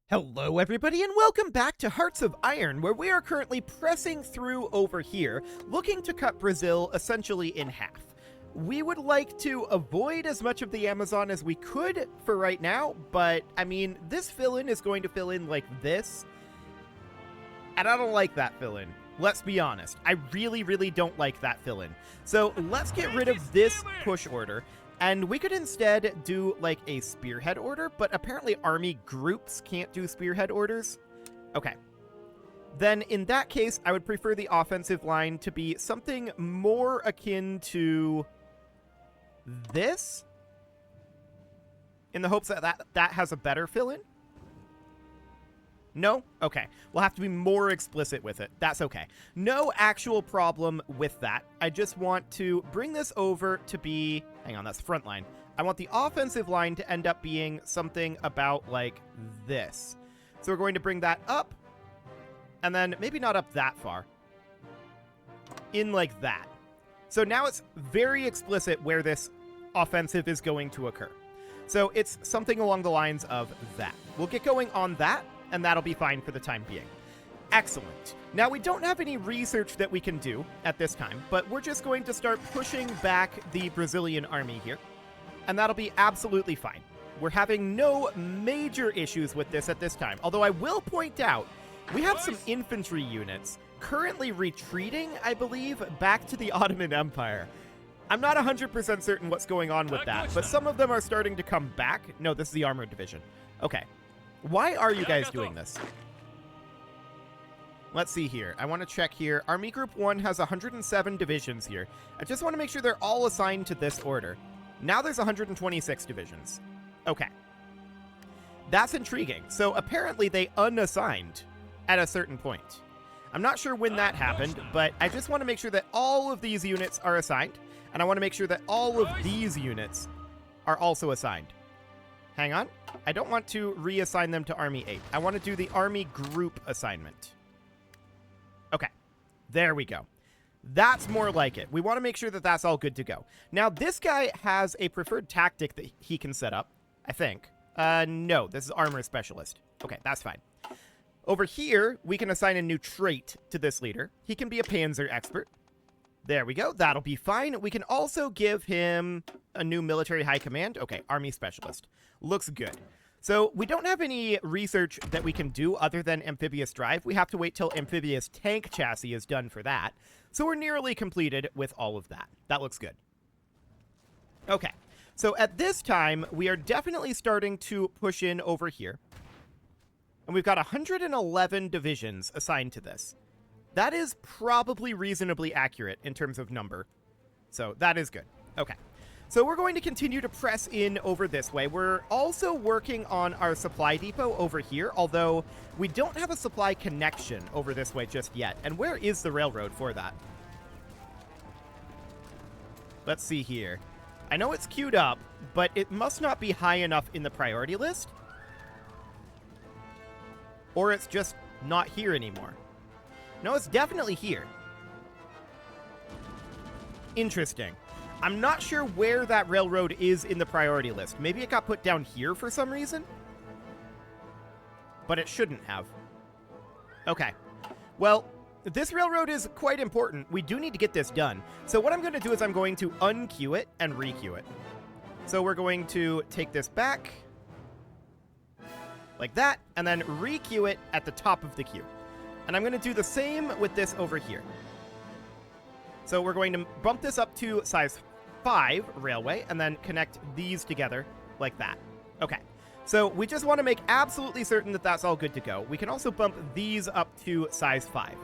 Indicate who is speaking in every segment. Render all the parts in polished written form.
Speaker 1: Hello everybody and welcome back to Hearts of Iron, where we are currently pressing through over here, looking to cut Brazil essentially in half. We would like to avoid as much of the Amazon as we could for right now, but I mean, this fill-in is going to fill in like this, and I don't like that fill-in. Let's be honest, I really don't like that fill-in. So let's get rid of this push order. And we could instead do, like, a spearhead order, but apparently army groups can't do spearhead orders. Okay. Then, in that case, I would prefer the offensive line to be something more akin to this, in the hopes that that has a better fill-in. No? Okay. We'll have to be more explicit with it. That's okay. No actual problem with that. I just want to bring this over to be... Hang on, that's front line. I want the offensive line to end up being something about like this. So we're going to bring that up, and then maybe not up that far. In like that. So now it's very explicit where this offensive is going to occur. So it's something along the lines of that. We'll get going on that, and that'll be fine for the time being. Excellent. Now, we don't have any research that we can do at this time, but we're just going to start pushing back the Brazilian army here, and that'll be absolutely fine. We're having no major issues with this at this time, although I will point out we have some infantry units currently retreating, I believe, back to the Ottoman Empire. I'm not 100% certain what's going on with that, but some of them are starting to come back. No, this is the armored division. Okay. Why are you guys doing this? Let's see here. I want to check here. Army Group 1 has 107 divisions here. I just want to make sure they're all assigned to this order. Now there's 126 divisions. Okay. That's intriguing. So apparently they unassigned at a certain point. I'm not sure when that happened, but I just want to make sure that all of these units are assigned, and I want to make sure that all of these units are also assigned. Hang on. I don't want to reassign them to Army 8. I want to do the Army Group assignment. Okay. There we go. That's more like it. We want to make sure that that's all good to go. Now, this guy has a preferred tactic that he can set up, I think. No, this is Armor Specialist. Okay, that's fine. Over here, we can assign a new trait to this leader. He can be a Panzer Expert. There we go. That'll be fine. We can also give him a new Military High Command. Okay, Army Specialist. Looks good. So we don't have any research that we can do other than Amphibious Drive. We have to wait till Amphibious Tank Chassis is done for that. So we're nearly completed with all of that. That looks good. Okay. So at this time, we are definitely starting to push in over here. And we've got 111 divisions assigned to this. That is probably reasonably accurate in terms of number. So that is good. Okay. So we're going to continue to press in over this way. We're also working on our supply depot over here, although we don't have a supply connection over this way just yet. And where is the railroad for that? Let's see here. I know it's queued up, but it must not be high enough in the priority list. Or it's just not here anymore. No, it's definitely here. Interesting. I'm not sure where that railroad is in the priority list. Maybe it got put down here for some reason? But it shouldn't have. Okay. Well, this railroad is quite important. We do need to get this done. So what I'm going to do is I'm going to unqueue it and requeue it. So we're going to take this back. Like that. And then requeue it at the top of the queue. And I'm going to do the same with this over here. So we're going to bump this up to size 5 railway and then connect these together like that. Okay. So we just want to make absolutely certain that that's all good to go. We can also bump these up to size 5.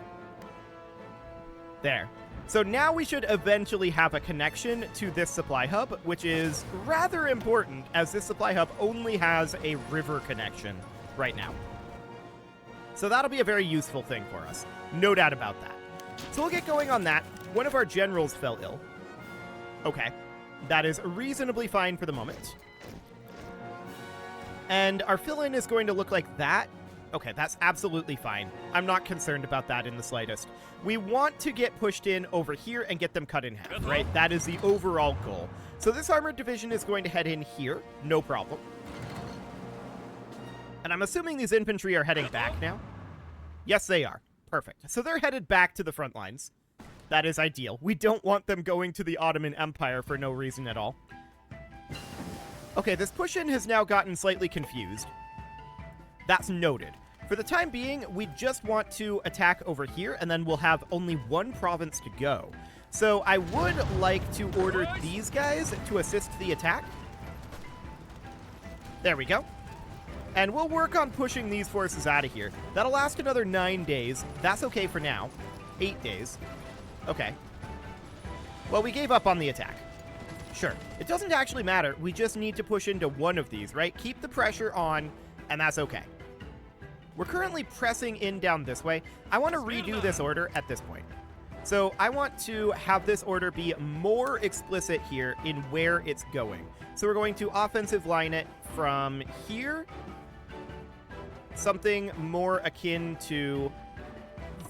Speaker 1: There. So now we should eventually have a connection to this supply hub, which is rather important as this supply hub only has a river connection right now. So that'll be a very useful thing for us. No doubt about that. So we'll get going on that. One of our generals fell ill. Okay. That is reasonably fine for the moment. And our fill-in is going to look like that. Okay, that's absolutely fine. I'm not concerned about that in the slightest. We want to get pushed in over here and get them cut in half, right? That is the overall goal. So this armored division is going to head in here. No problem. And And I'm assuming these infantry are heading back now. Yes, they are. Perfect. So they're headed back to the front lines. That is ideal. We don't want them going to the Ottoman Empire for no reason at all. Okay, this push-in has now gotten slightly confused. That's noted. For the time being, we just want to attack over here, and then we'll have only one province to go. So I would like to order these guys to assist the attack. There we go. And we'll work on pushing these forces out of here. That'll last another 9 days. That's okay for now. 8 days. Okay. Well, we gave up on the attack. Sure. It doesn't actually matter. We just need to push into one of these, right? Keep the pressure on, and that's okay. We're currently pressing in down this way. I want to redo this order at this point. So I want to have this order be more explicit here in where it's going. So we're going to offensive line it from here. Something more akin to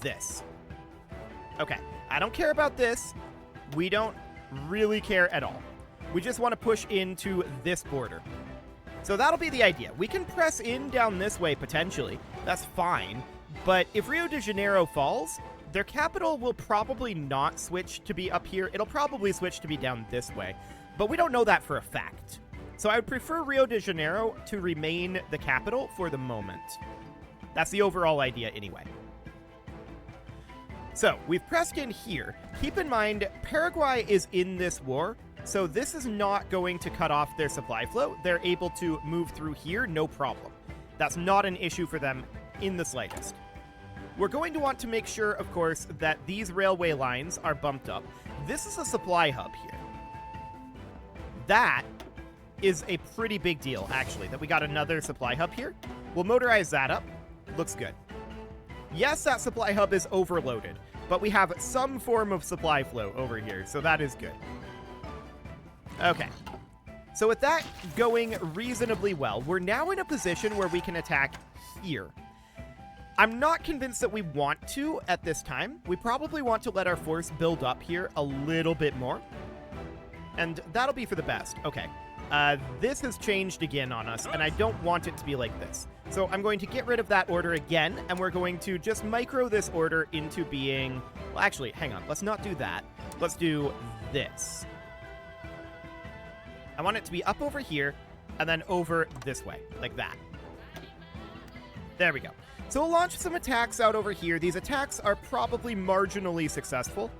Speaker 1: this. Okay. I don't care about this. We don't really care at all. We just want to push into this border. So that'll be the idea. We can press in down this way, potentially. That's fine. But if Rio de Janeiro falls, their capital will probably not switch to be up here. It'll probably switch to be down this way. But we don't know that for a fact. So I would prefer Rio de Janeiro to remain the capital for the moment. That's the overall idea anyway. So, we've pressed in here. Keep in mind, Paraguay is in this war, so this is not going to cut off their supply flow. They're able to move through here, no problem. That's not an issue for them in the slightest. We're going to want to make sure, of course, that these railway lines are bumped up. This is a supply hub here. That is a pretty big deal, actually, that we got another supply hub here. We'll motorize that up. Looks good. Yes, that supply hub is overloaded, but we have some form of supply flow over here, so that is good. Okay. So with that going reasonably well, we're now in a position where we can attack here. I'm not convinced that we want to at this time. We probably want to let our force build up here a little bit more. And that'll be for the best. Okay. This has changed again on us, and I don't want it to be like this. So I'm going to get rid of that order again, and we're going to just micro this order into being... Well, actually, hang on. Let's not do that. Let's do this. I want it to be up over here, and then over this way, like that. There we go. So we'll launch some attacks out over here. These attacks are probably marginally successful.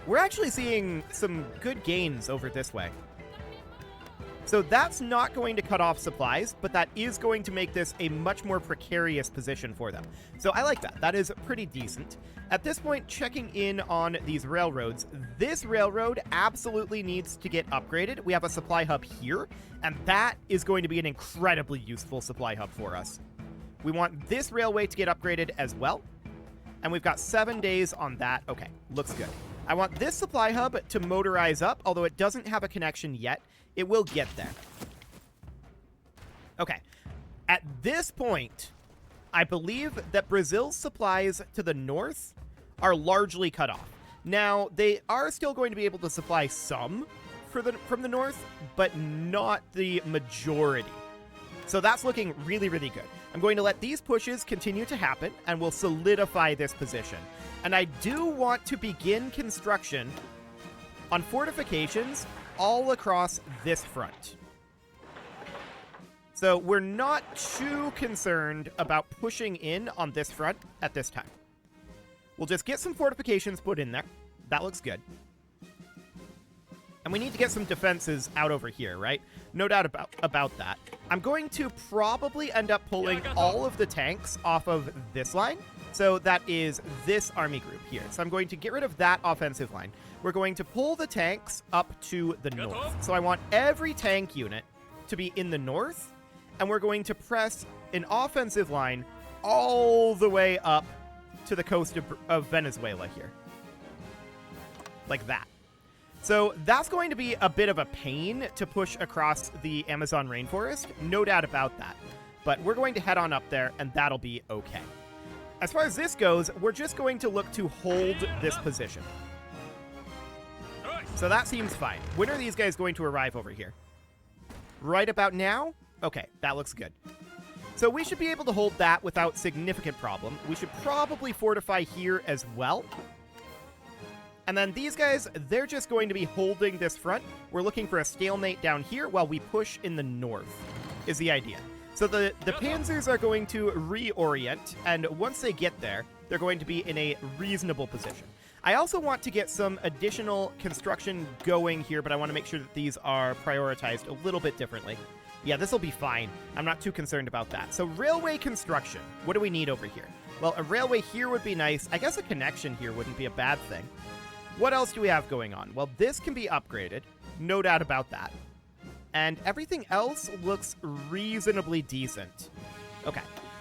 Speaker 1: We're actually seeing some good gains over this way. So that's not going to cut off supplies, but that is going to make this a much more precarious position for them. So I like that. That is pretty decent. At this point, checking in on these railroads, this railroad absolutely needs to get upgraded. We have a supply hub here, and that is going to be an incredibly useful supply hub for us. We want this railway to get upgraded as well, and we've got 7 days on that. Okay, looks good. I want this supply hub to motorize up, although it doesn't have a connection yet. It will get there. Okay. At this point, I believe that Brazil's supplies to the north are largely cut off. Now, they are still going to be able to supply some from the north, but not the majority. So that's looking really, really good. I'm going to let these pushes continue to happen, and we'll solidify this position. And I do want to begin construction on fortifications all across this front. So we're not too concerned about pushing in on this front at this time. We'll just get some fortifications put in there. That looks good. And we need to get some defenses out over here, right? No doubt about that. I'm going to probably end up pulling all of the tanks off of this line. So that is this army group here. So I'm going to get rid of that offensive line. We're going to pull the tanks up to the north. So I want every tank unit to be in the north. And we're going to press an offensive line all the way up to the coast of Venezuela here. Like that. So that's going to be a bit of a pain to push across the Amazon rainforest. No doubt about that. But we're going to head on up there, and that'll be okay. As far as this goes, we're just going to look to hold this position. So that seems fine. When are these guys going to arrive over here? Right about now? Okay, that looks good. So we should be able to hold that without significant problem. We should probably fortify here as well. And then these guys, they're just going to be holding this front. We're looking for a stalemate down here while we push in the north, is the idea. So the panzers are going to reorient, and once they get there, they're going to be in a reasonable position. I also want to get some additional construction going here, but I want to make sure that these are prioritized a little bit differently. Yeah, this will be fine. I'm not too concerned about that. So railway construction, what do we need over here? Well, a railway here would be nice. I guess a connection here wouldn't be a bad thing. What else do we have going on? Well, this can be upgraded. No doubt about that. And everything else looks reasonably decent. Okay,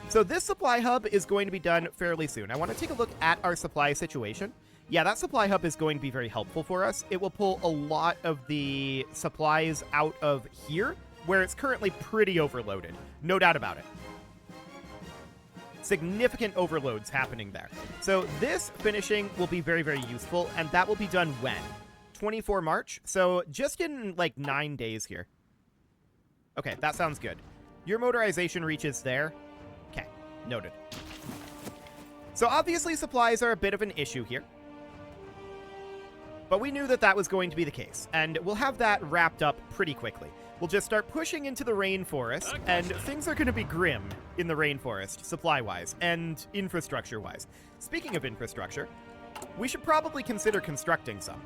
Speaker 1: so this supply hub is going to be done fairly soon. I want to take a look at our supply situation. Yeah, that supply hub is going to be very helpful for us. It will pull a lot of the supplies out of here, where it's currently pretty overloaded. No doubt about it. Significant overloads happening there. So this finishing will be very, very useful, and that will be done when? 24 March? So just in like 9 days here. Okay, that sounds good. Your motorization reaches there. Okay, noted. So obviously supplies are a bit of an issue here. But we knew that that was going to be the case, and we'll have that wrapped up pretty quickly. We'll just start pushing into the rainforest, and things are going to be grim in the rainforest, supply-wise and infrastructure-wise. Speaking of infrastructure, we should probably consider constructing some.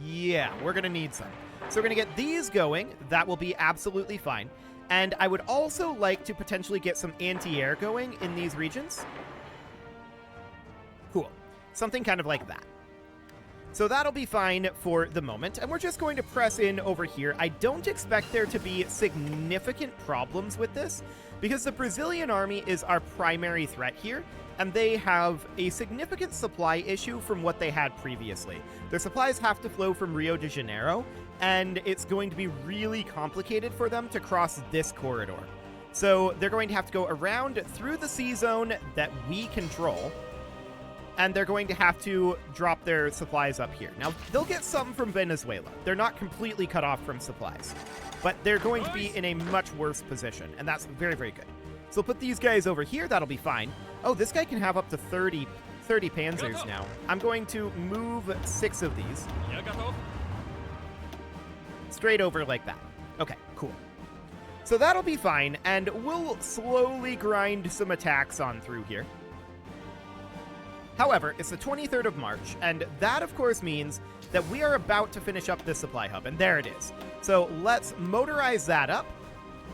Speaker 1: Yeah, we're going to need some. So we're going to get these going. That will be absolutely fine. And I would also like to potentially get some anti-air going in these regions. Cool. Something kind of like that. So that'll be fine for the moment, and we're just going to press in over here. I don't expect there to be significant problems with this, because the Brazilian army is our primary threat here, and they have a significant supply issue from what they had previously. Their supplies have to flow from Rio de Janeiro, and it's going to be really complicated for them to cross this corridor. So they're going to have to go around through the sea zone that we control, and they're going to have to drop their supplies up here. Now, they'll get some from Venezuela. They're not completely cut off from supplies, but they're going to be in a much worse position, and that's very, very good. So we'll put these guys over here. That'll be fine. Oh, this guy can have up to 30 panzers now. I'm going to move 6 of these. Straight over like that. Okay, cool. So that'll be fine, and we'll slowly grind some attacks on through here. However, it's the 23rd of March, and that, of course, means that we are about to finish up this supply hub, and there it is. So let's motorize that up,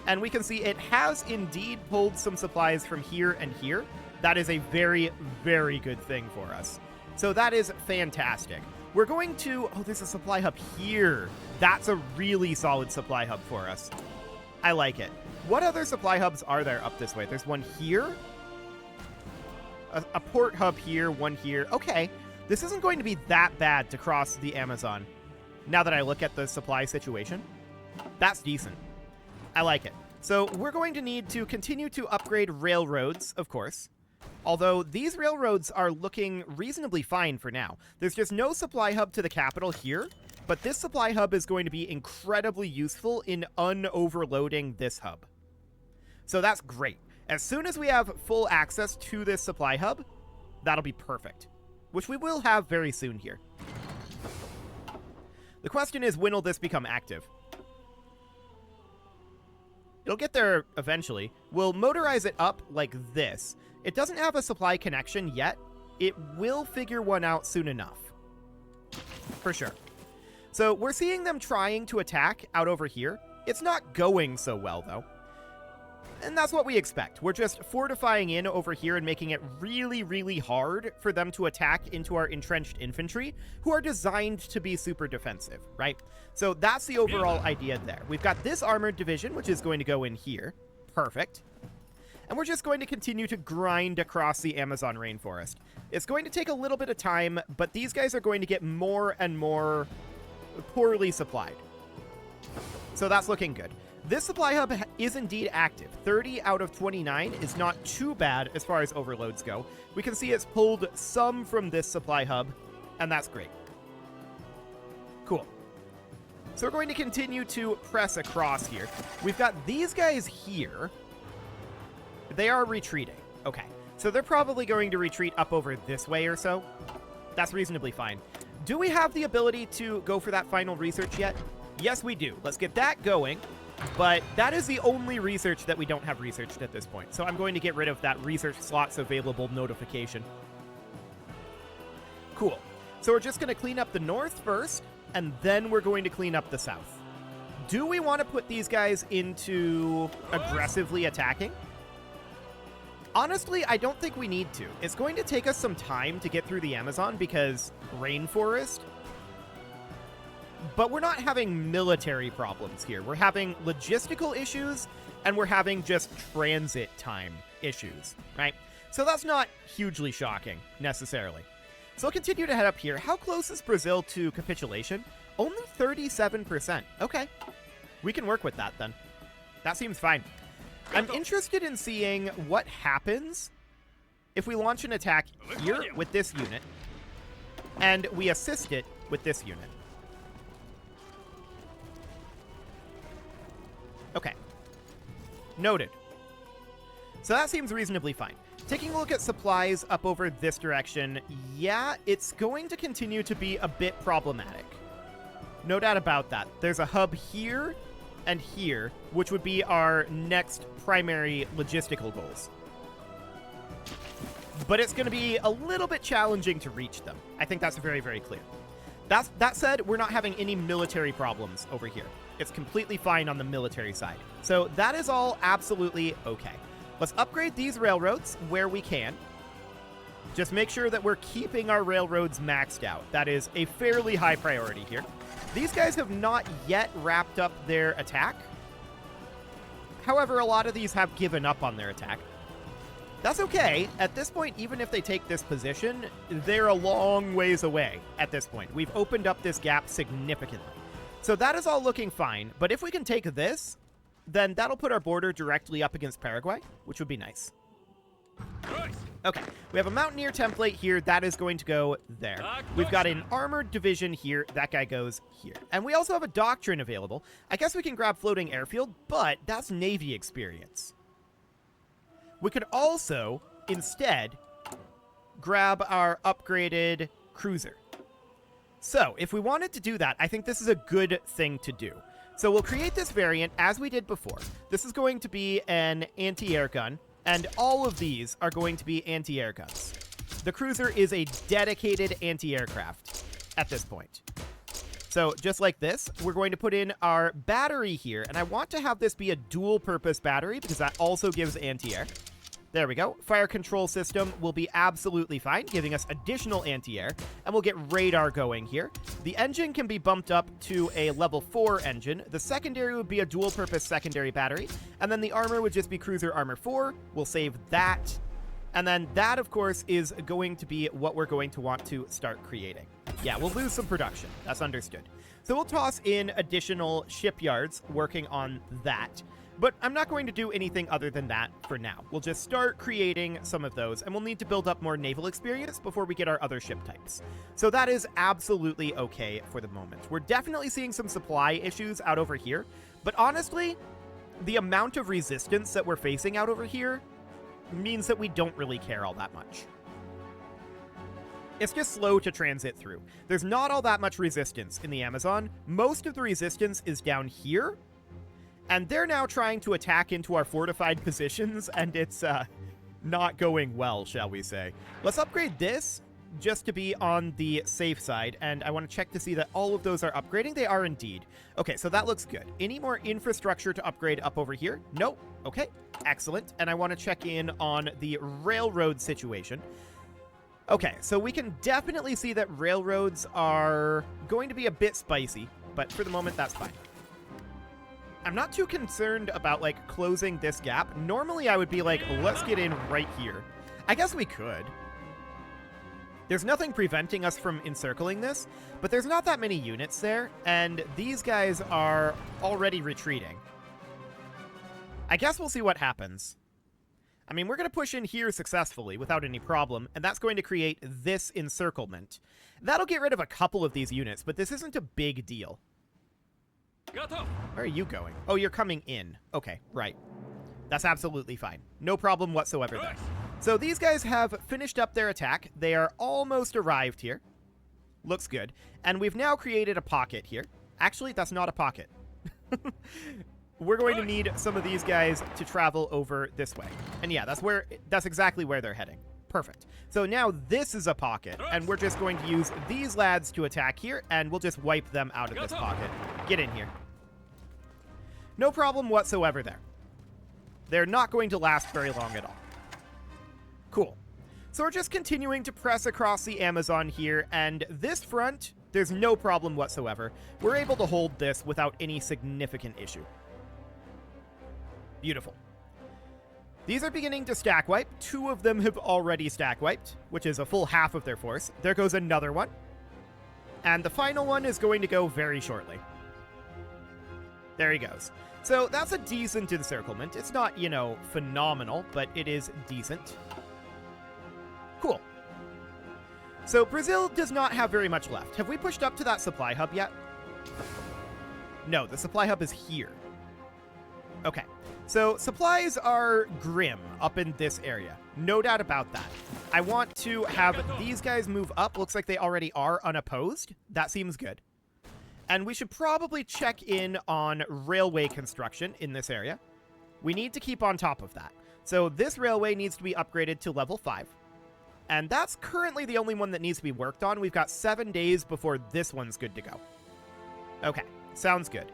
Speaker 1: and we can see it has indeed pulled some supplies from here and here. That is a very, very good thing for us. So that is fantastic. We're going to... Oh, there's a supply hub here. That's a really solid supply hub for us. I like it. What other supply hubs are there up this way? There's one here. A port hub here, one here. Okay, this isn't going to be that bad to cross the Amazon. Now that I look at the supply situation, that's decent. I like it. So we're going to need to continue to upgrade railroads, of course. Although these railroads are looking reasonably fine for now. There's just no supply hub to the capital here, but this supply hub is going to be incredibly useful in unoverloading this hub. So that's great. As soon as we have full access to this supply hub, that'll be perfect, which we will have very soon here. The question is, when will this become active? It'll get there eventually. We'll motorize it up like this. It doesn't have a supply connection yet. It will figure one out soon enough. For sure. So we're seeing them trying to attack out over here. It's not going so well, though. And that's what we expect. We're just fortifying in over here and making it really, really hard for them to attack into our entrenched infantry, who are designed to be super defensive, right? So that's the overall idea there. We've got this armored division, which is going to go in here. Perfect. And we're just going to continue to grind across the Amazon rainforest. It's going to take a little bit of time, but these guys are going to get more and more poorly supplied. So that's looking good. This supply hub is indeed active. 30 out of 29 is not too bad as far as overloads go. We can see it's pulled some from this supply hub, and that's great. Cool. So we're going to continue to press across here. We've got these guys here. They are retreating. Okay. So they're probably going to retreat up over this way or so. That's reasonably fine. Do we have the ability to go for that final research yet? Yes, we do. Let's get that going. But that is the only research that we don't have researched at this point. So I'm going to get rid of that research slots available notification. Cool. So we're just going to clean up the north first, and then we're going to clean up the south. Do we want to put these guys into aggressively attacking? Honestly, I don't think we need to. It's going to take us some time to get through the Amazon because rainforest. But we're not having military problems here. We're having logistical issues, and we're having just transit time issues, right? So that's not hugely shocking, necessarily. So we'll continue to head up here. How close is Brazil to capitulation? Only 37%. Okay. We can work with that, then. That seems fine. I'm interested in seeing what happens if we launch an attack here with this unit, and we assist it with this unit. Okay. Noted. So that seems reasonably fine. Taking a look at supplies up over this direction, yeah, it's going to continue to be a bit problematic. No doubt about that. There's a hub here and here, which would be our next primary logistical goals. But it's going to be a little bit challenging to reach them. I think that's very, very clear. That said, we're not having any military problems over here. It's completely fine on the military side. So that is all absolutely okay. Let's upgrade these railroads where we can. Just make sure that we're keeping our railroads maxed out. That is a fairly high priority here. These guys have not yet wrapped up their attack. However, a lot of these have given up on their attack. That's okay. At this point, even if they take this position, they're a long ways away at this point. We've opened up this gap significantly. So that is all looking fine. But if we can take this, then that'll put our border directly up against Paraguay, which would be nice. Okay, we have a mountaineer template here. That is going to go there. We've got an armored division here. That guy goes here. And we also have a doctrine available. I guess we can grab floating airfield, but that's Navy experience. We could also, instead, grab our upgraded cruiser. So, if we wanted to do that, I think this is a good thing to do. So we'll create this variant as we did before. This is going to be an anti-air gun, and all of these are going to be anti-air guns. The cruiser is a dedicated anti-aircraft at this point. So just like this, we're going to put in our battery here, and I want to have this be a dual-purpose battery because that also gives anti-air. There we go. Fire control system will be absolutely fine, giving us additional anti-air, and we'll get radar going here. The engine can be bumped up to a level 4 engine. The secondary would be a dual-purpose secondary battery, and then the armor would just be cruiser armor 4. We'll save that. And then that, of course, is going to be what we're going to want to start creating. Yeah, we'll lose some production. That's understood. So we'll toss in additional shipyards working on that. But I'm not going to do anything other than that for now. We'll just start creating some of those, and we'll need to build up more naval experience before we get our other ship types. So that is absolutely okay for the moment. We're definitely seeing some supply issues out over here, but honestly, the amount of resistance that we're facing out over here means that we don't really care all that much. It's just slow to transit through. There's not all that much resistance in the Amazon. Most of the resistance is down here, and they're now trying to attack into our fortified positions, and it's not going well, shall we say. Let's upgrade this just to be on the safe side, and I want to check to see that all of those are upgrading. They are indeed. Okay, so that looks good. Any more infrastructure to upgrade up over here? Nope. Okay, excellent. And I want to check in on the railroad situation. Okay, so we can definitely see that railroads are going to be a bit spicy, but for the moment, that's fine. I'm not too concerned about, like, closing this gap. Normally, I would be like, let's get in right here. I guess we could. There's nothing preventing us from encircling this, but there's not that many units there, and these guys are already retreating. I guess we'll see what happens. I mean, we're going to push in here successfully without any problem, and that's going to create this encirclement. That'll get rid of a couple of these units, but this isn't a big deal. Where are you going? Oh, you're coming in. Okay, right. That's absolutely fine. No problem whatsoever there. So these guys have finished up their attack. They are almost arrived here. Looks good. And we've now created a pocket here. Actually, that's not a pocket. We're going to need some of these guys to travel over this way. And yeah, that's exactly where they're heading. Perfect. So now this is a pocket, and we're just going to use these lads to attack here, and we'll just wipe them out of this pocket. Get in here. No problem whatsoever there. They're not going to last very long at all. Cool. So we're just continuing to press across the Amazon here, and this front, there's no problem whatsoever. We're able to hold this without any significant issue. Beautiful. These are beginning to stack wipe. 2 of them have already stack wiped, which is a full half of their force. There goes another one. And the final one is going to go very shortly. There he goes. So that's a decent encirclement. It's not, you know, phenomenal, but it is decent. Cool. So Brazil does not have very much left. Have we pushed up to that supply hub yet? No, the supply hub is here. Okay. So supplies are grim up in this area. No doubt about that. I want to have these guys move up. Looks like they already are unopposed. That seems good. And we should probably check in on railway construction in this area. We need to keep on top of that. So this railway needs to be upgraded to level 5. And that's currently the only one that needs to be worked on. We've got 7 days before this one's good to go. Okay, sounds good.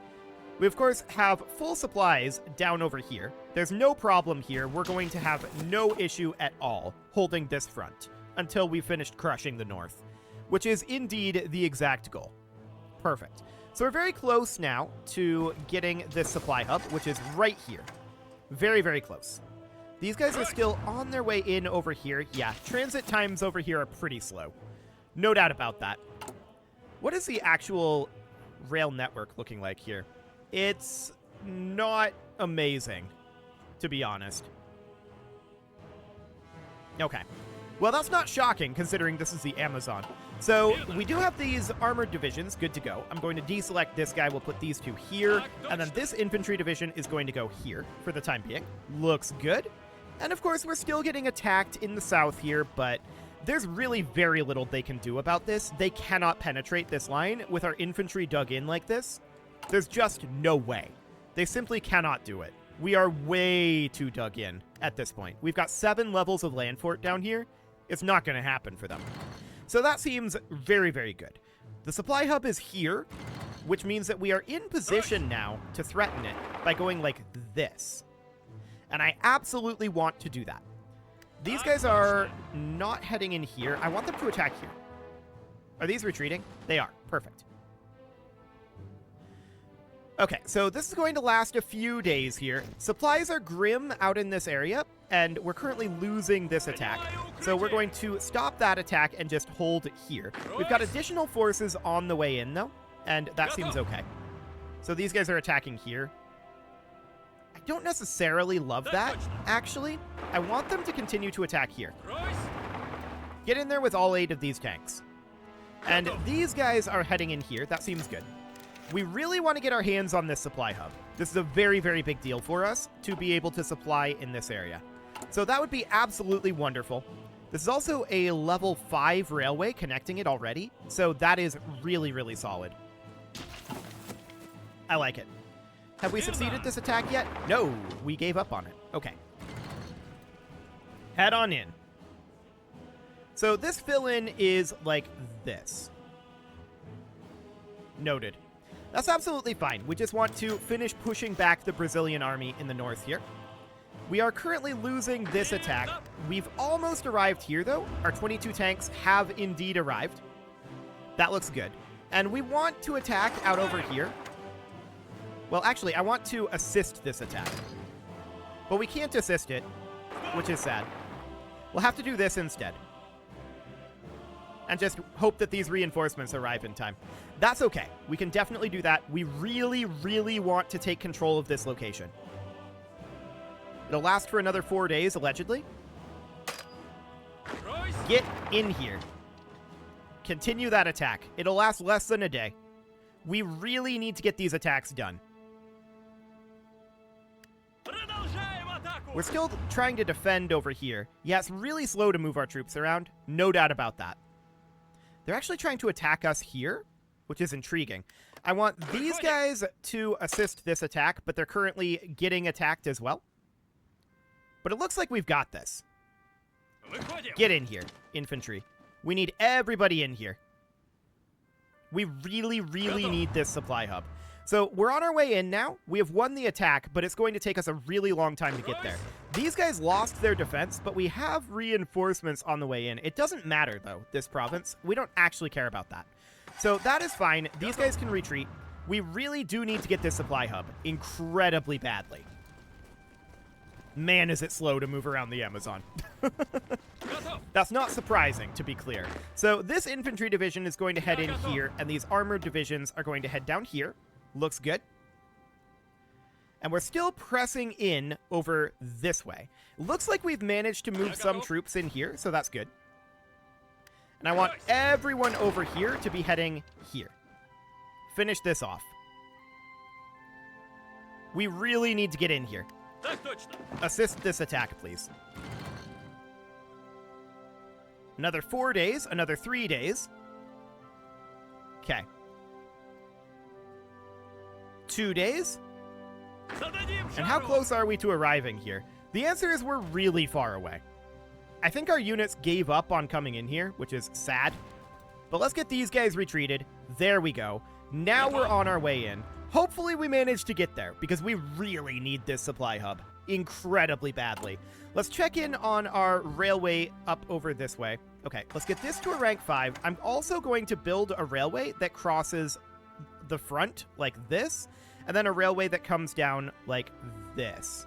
Speaker 1: We, of course, have full supplies down over here. There's no problem here. We're going to have no issue at all holding this front until we've finished crushing the north, which is indeed the exact goal. Perfect. So we're very close now to getting this supply hub, which is right here. Very, very close. These guys are still on their way in over here. Yeah, transit times over here are pretty slow. No doubt about that. What is the actual rail network looking like here? It's not amazing, to be honest. Okay. Well, that's not shocking, considering this is the Amazon. So, we do have these armored divisions, good to go. I'm going to deselect this guy, we'll put these 2 here, and then this infantry division is going to go here for the time being. Looks good. And of course, we're still getting attacked in the south here, but there's really very little they can do about this. They cannot penetrate this line with our infantry dug in like this. There's just no way. They simply cannot do it. We are way too dug in at this point. We've got 7 levels of land fort down here. It's not going to happen for them. So that seems very, very good. The supply hub is here, which means that we are in position now to threaten it by going like this. And I absolutely want to do that. These guys are not heading in here. I want them to attack here. Are these retreating? They are. Perfect. Okay, so this is going to last a few days here. Supplies are grim out in this area, and we're currently losing this attack. So we're going to stop that attack and just hold here. We've got additional forces on the way in, though, and that seems okay. So these guys are attacking here. I don't necessarily love that, actually. I want them to continue to attack here. Get in there with all 8 of these tanks. And these guys are heading in here. That seems good. We really want to get our hands on this supply hub. This is a very, very big deal for us to be able to supply in this area. So that would be absolutely wonderful. This is also a level 5 railway connecting it already. So that is really, really solid. I like it. Have we succeeded this attack yet? No, we gave up on it. Okay. Head on in. So this fill-in is like this. Noted. That's absolutely fine. We just want to finish pushing back the Brazilian army in the north here. We are currently losing this attack. We've almost arrived here, though. Our 22 tanks have indeed arrived. That looks good. And we want to attack out over here. Well, actually, I want to assist this attack. But we can't assist it, which is sad. We'll have to do this instead. And just hope that these reinforcements arrive in time. That's okay. We can definitely do that. We really, really want to take control of this location. It'll last for another 4 days, allegedly. Get in here. Continue that attack. It'll last less than a day. We really need to get these attacks done. We're still trying to defend over here. Yeah, it's really slow to move our troops around. No doubt about that. They're actually trying to attack us here, which is intriguing. I want these guys to assist this attack, but they're currently getting attacked as well. But it looks like we've got this. Get in here, infantry. We need everybody in here. We really, really need this supply hub. So we're on our way in now. We have won the attack, but it's going to take us a really long time to get there. These guys lost their defense, but we have reinforcements on the way in. It doesn't matter, though, this province. We don't actually care about that. So that is fine. These guys can retreat. We really do need to get this supply hub incredibly badly. Man, is it slow to move around the Amazon. That's not surprising, to be clear. So this infantry division is going to head in here, and these armored divisions are going to head down here. Looks good. And we're still pressing in over this way. Looks like we've managed to move some troops in here, so that's good. And I want everyone over here to be heading here. Finish this off. We really need to get in here. Assist this attack, please. Another 4 days, another 3 days. Okay. 2 days? And how close are we to arriving here? The answer is we're really far away. I think our units gave up on coming in here, which is sad. But let's get these guys retreated. There we go. Now we're on our way in. Hopefully we manage to get there, because we really need this supply hub incredibly badly. Let's check in on our railway up over this way. Okay, let's get this to a rank 5. I'm also going to build a railway that crosses the front like this, and then a railway that comes down like this.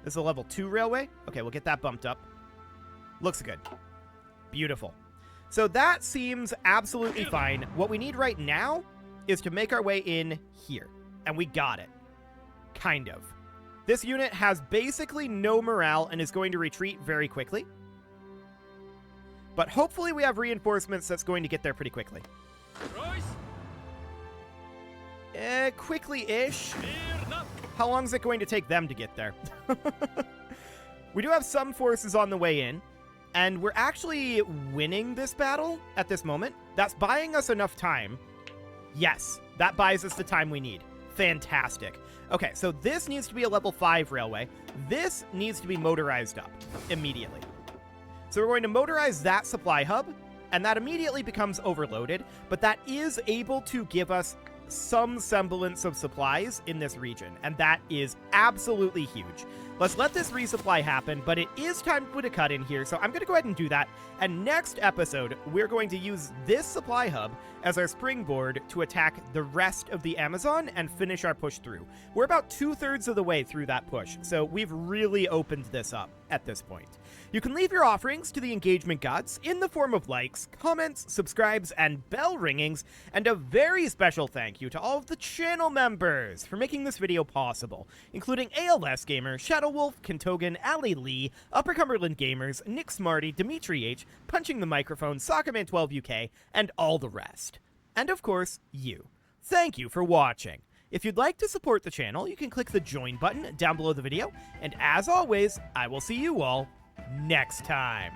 Speaker 1: This is a level 2 railway. Okay, we'll get that bumped up. Looks good. Beautiful. So that seems absolutely fine. What we need right now is to make our way in here. And we got it. Kind of. This unit has basically no morale and is going to retreat very quickly. But hopefully we have reinforcements that's going to get there pretty quickly. Quickly-ish. How long is it going to take them to get there? We do have some forces on the way in, and we're actually winning this battle at this moment. That's buying us enough time. Yes, that buys us the time we need. Fantastic. Okay, so this needs to be a level 5 railway. This needs to be motorized up immediately. So we're going to motorize that supply hub, and that immediately becomes overloaded, but that is able to give us some semblance of supplies in this region, and that is absolutely huge. Let's let this resupply happen, but it is time to put a cut in here, so I'm going to go ahead and do that. And next episode, we're going to use this supply hub as our springboard to attack the rest of the Amazon and finish our push through. We're about 2/3 of the way through that push, so we've really opened this up at this point. You can leave your offerings to the engagement gods in the form of likes, comments, subscribes, and bell ringings, and a very special thank you to all of the channel members for making this video possible, including ALS Gamer, Shadow Wolf, Kentogan, Ali Lee, Upper Cumberland Gamers, Nick Smarty, Dimitri H, Punching the Microphone, Soccerman12UK, and all the rest. And of course, you. Thank you for watching. If you'd like to support the channel, you can click the join button down below the video, and as always, I will see you all next time.